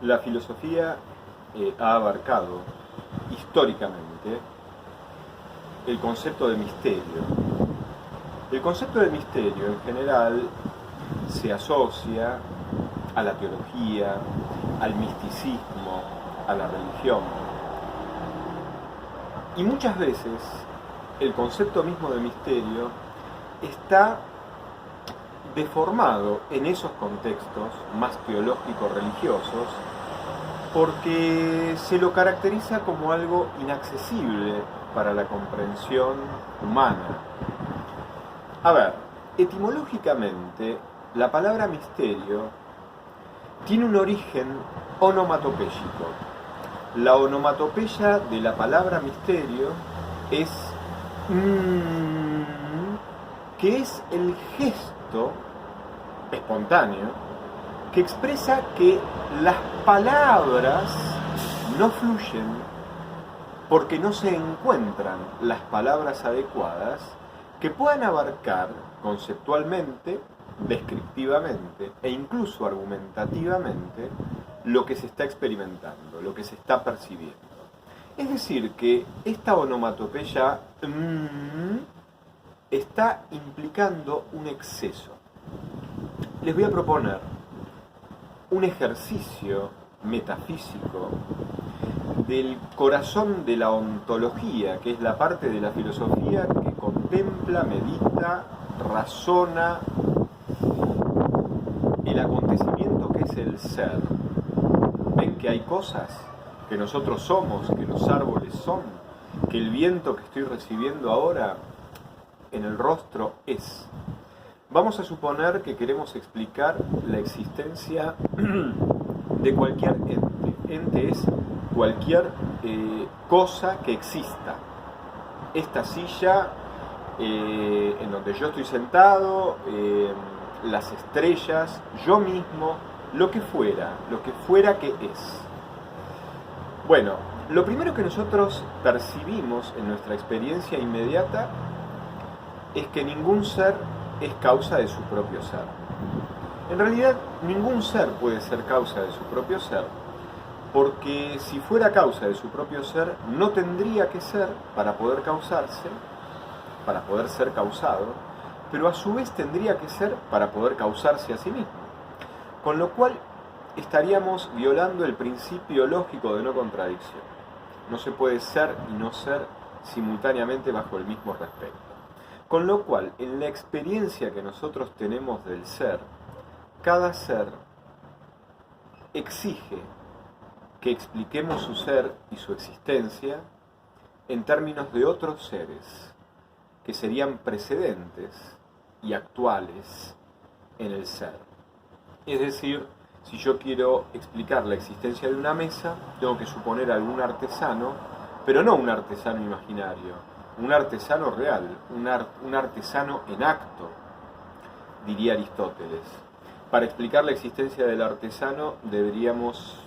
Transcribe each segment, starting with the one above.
La filosofía ha abarcado históricamente el concepto de misterio. El concepto de misterio en general se asocia a la teología, al misticismo, a la religión. Y muchas veces el concepto mismo de misterio está deformado en esos contextos más teológicos religiosos porque se lo caracteriza como algo inaccesible para la comprensión humana. A ver, etimológicamente la palabra misterio tiene un origen onomatopéyico. La onomatopeya de la palabra misterio es que es el gesto espontáneo que expresa que las palabras no fluyen porque no se encuentran las palabras adecuadas que puedan abarcar conceptualmente, descriptivamente e incluso argumentativamente lo que se está experimentando, lo que se está percibiendo. Es decir, que esta onomatopeya está implicando un exceso. Les voy a proponer un ejercicio metafísico del corazón de la ontología, que es la parte de la filosofía que contempla, medita, razona el acontecimiento que es el ser. Ven que hay cosas que nosotros somos, que los árboles son, que el viento que estoy recibiendo ahora en el rostro es. Vamos a suponer que queremos explicar la existencia de cualquier ente. Ente es cualquier cosa que exista. Esta silla en donde yo estoy sentado, las estrellas, yo mismo, lo que fuera que es. Bueno, lo primero que nosotros percibimos en nuestra experiencia inmediata es que ningún ser es causa de su propio ser. En realidad, ningún ser puede ser causa de su propio ser, porque si fuera causa de su propio ser, no tendría que ser para poder causarse, para poder ser causado, pero a su vez tendría que ser para poder causarse a sí mismo. Con lo cual, estaríamos violando el principio lógico de no contradicción. No se puede ser y no ser simultáneamente bajo el mismo respeto. Con lo cual, en la experiencia que nosotros tenemos del ser, cada ser exige que expliquemos su ser y su existencia en términos de otros seres, que serían precedentes y actuales en el ser. Es decir, si yo quiero explicar la existencia de una mesa, tengo que suponer algún artesano, pero no un artesano imaginario, un artesano real, un artesano en acto, diría Aristóteles. Para explicar la existencia del artesano deberíamos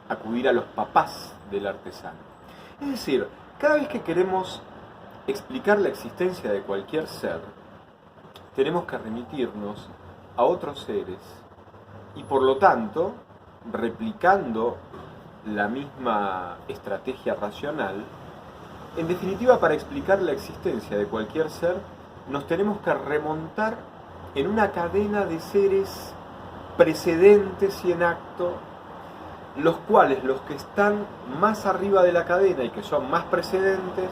acudir a los papás del artesano. Es decir, cada vez que queremos explicar la existencia de cualquier ser, tenemos que remitirnos a otros seres y por lo tanto, replicando la misma estrategia racional, en definitiva, para explicar la existencia de cualquier ser, nos tenemos que remontar en una cadena de seres precedentes y en acto, los cuales, los que están más arriba de la cadena y que son más precedentes,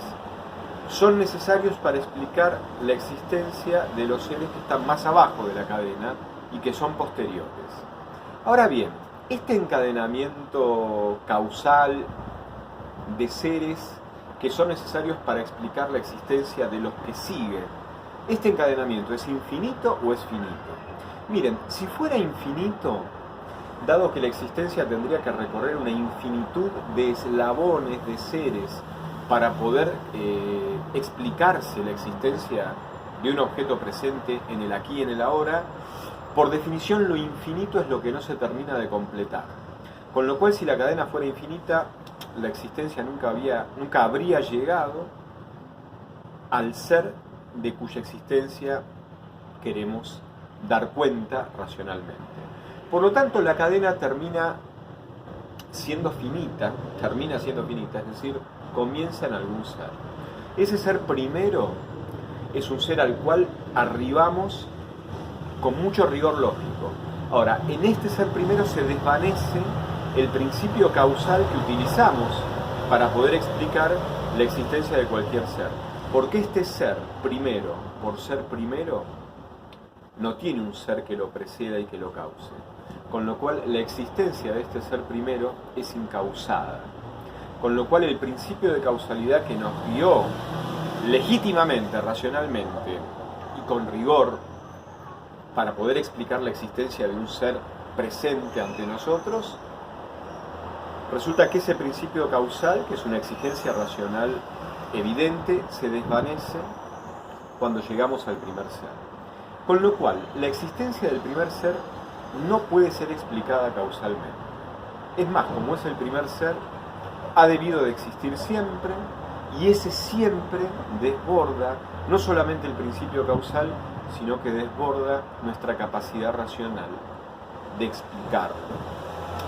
son necesarios para explicar la existencia de los seres que están más abajo de la cadena y que son posteriores. Ahora bien, este encadenamiento causal de seres que son necesarios para explicar la existencia de los que siguen, ¿este encadenamiento es infinito o es finito? Miren, si fuera infinito, dado que la existencia tendría que recorrer una infinitud de eslabones de seres para poder explicarse la existencia de un objeto presente en el aquí y en el ahora, por definición lo infinito es lo que no se termina de completar. Con lo cual, si la cadena fuera infinita, la existencia nunca habría llegado al ser de cuya existencia queremos dar cuenta racionalmente. Por lo tanto, la cadena termina siendo finita, es decir, comienza en algún ser. Ese ser primero es un ser al cual arribamos con mucho rigor lógico. Ahora, en este ser primero se desvanece el principio causal que utilizamos para poder explicar la existencia de cualquier ser. Porque este ser primero, por ser primero, no tiene un ser que lo preceda y que lo cause. Con lo cual la existencia de este ser primero es incausada. Con lo cual el principio de causalidad que nos guió legítimamente, racionalmente y con rigor para poder explicar la existencia de un ser presente ante nosotros, resulta que ese principio causal, que es una exigencia racional evidente, se desvanece cuando llegamos al primer ser. Con lo cual, la existencia del primer ser no puede ser explicada causalmente. Es más, como es el primer ser, ha debido de existir siempre, y ese siempre desborda no solamente el principio causal, sino que desborda nuestra capacidad racional de explicarlo.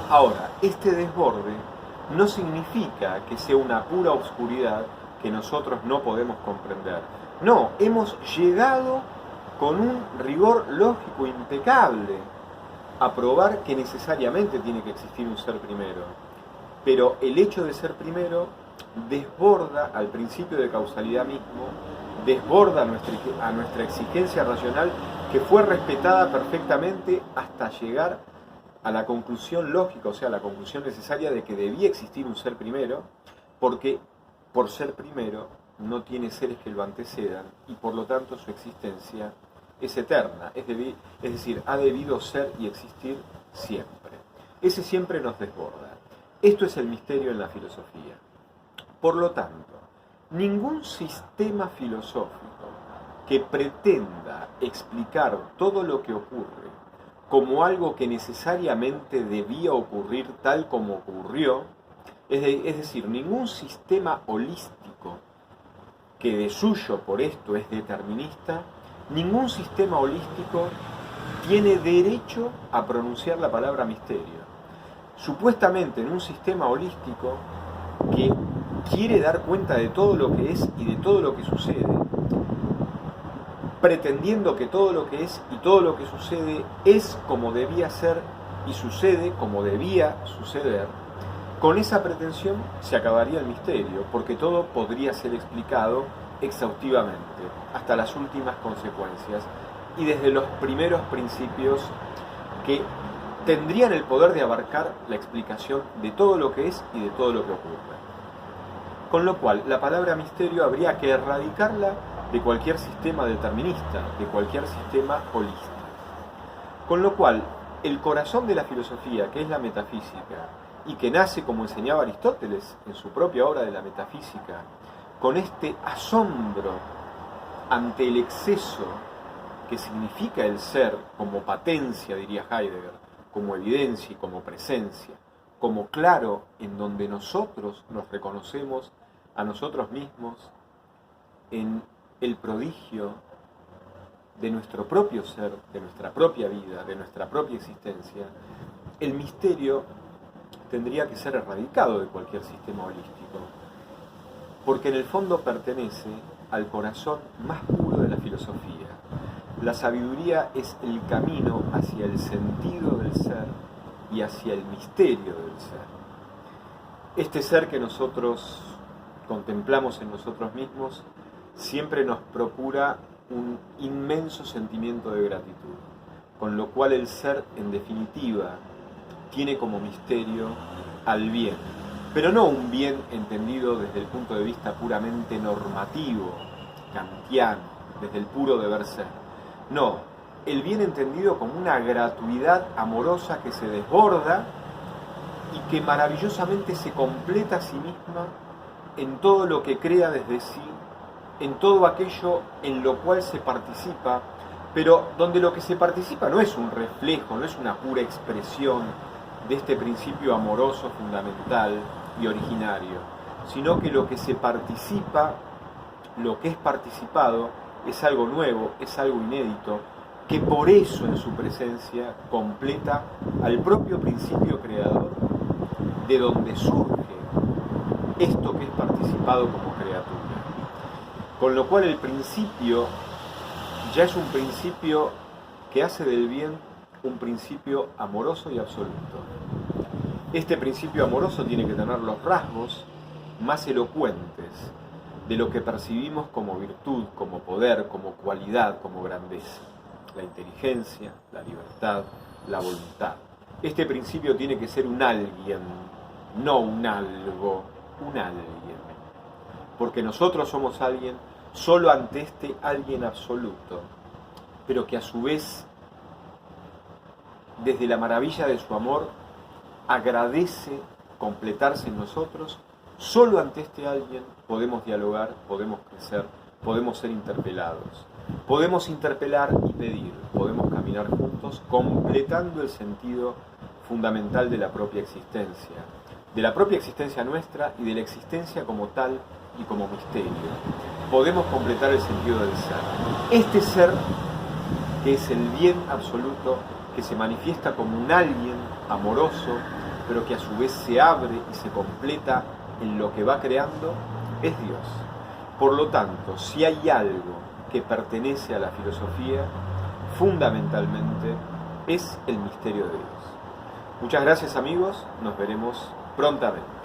Ahora, este desborde no significa que sea una pura oscuridad que nosotros no podemos comprender. No, hemos llegado con un rigor lógico impecable a probar que necesariamente tiene que existir un ser primero. Pero el hecho de ser primero desborda al principio de causalidad mismo, desborda a nuestra exigencia racional, que fue respetada perfectamente hasta llegar a la conclusión lógica, o sea, la conclusión necesaria de que debía existir un ser primero, porque por ser primero no tiene seres que lo antecedan y por lo tanto su existencia es eterna, es decir, ha debido ser y existir siempre. Ese siempre nos desborda. Esto es el misterio en la filosofía. Por lo tanto, ningún sistema filosófico que pretenda explicar todo lo que ocurre como algo que necesariamente debía ocurrir tal como ocurrió, es decir, ningún sistema holístico que de suyo por esto es determinista, ningún sistema holístico tiene derecho a pronunciar la palabra misterio. Supuestamente en un sistema holístico que quiere dar cuenta de todo lo que es y de todo lo que sucede, pretendiendo que todo lo que es y todo lo que sucede es como debía ser y sucede como debía suceder, con esa pretensión se acabaría el misterio, porque todo podría ser explicado exhaustivamente, hasta las últimas consecuencias, y desde los primeros principios que tendrían el poder de abarcar la explicación de todo lo que es y de todo lo que ocurre. Con lo cual, la palabra misterio habría que erradicarla de cualquier sistema determinista, de cualquier sistema holístico. Con lo cual, el corazón de la filosofía, que es la metafísica, y que nace, como enseñaba Aristóteles en su propia obra de la metafísica, con este asombro ante el exceso que significa el ser como patencia, diría Heidegger, como evidencia y como presencia, como claro en donde nosotros nos reconocemos a nosotros mismos en el prodigio de nuestro propio ser, de nuestra propia vida, de nuestra propia existencia, el misterio tendría que ser erradicado de cualquier sistema holístico, porque en el fondo pertenece al corazón más puro de la filosofía. La sabiduría es el camino hacia el sentido del ser y hacia el misterio del ser. Este ser que nosotros contemplamos en nosotros mismos siempre nos procura un inmenso sentimiento de gratitud, con lo cual el ser, en definitiva, tiene como misterio al bien, pero no un bien entendido desde el punto de vista puramente normativo, kantiano, desde el puro deber ser. No, el bien entendido como una gratuidad amorosa que se desborda y que maravillosamente se completa a sí misma en todo lo que crea desde sí, en todo aquello en lo cual se participa, pero donde lo que se participa no es un reflejo, no es una pura expresión de este principio amoroso fundamental y originario, sino que lo que se participa, lo que es participado, es algo nuevo, es algo inédito, que por eso en su presencia completa al propio principio creador, de donde surge esto que es participado como criatura. Con lo cual el principio ya es un principio que hace del bien un principio amoroso y absoluto. Este principio amoroso tiene que tener los rasgos más elocuentes de lo que percibimos como virtud, como poder, como cualidad, como grandeza. La inteligencia, la libertad, la voluntad. Este principio tiene que ser un alguien, no un algo, un alguien. Porque nosotros somos alguien solo ante este alguien absoluto, pero que a su vez, desde la maravilla de su amor, agradece completarse en nosotros. Solo ante este alguien podemos dialogar, podemos crecer, podemos ser interpelados. Podemos interpelar y pedir, podemos caminar juntos completando el sentido fundamental de la propia existencia nuestra y de la existencia como tal y como misterio. Podemos completar el sentido del ser. Este ser, que es el bien absoluto, que se manifiesta como un alguien amoroso, pero que a su vez se abre y se completa en lo que va creando, es Dios. Por lo tanto, si hay algo que pertenece a la filosofía, fundamentalmente es el misterio de Dios. Muchas gracias, amigos, nos veremos prontamente.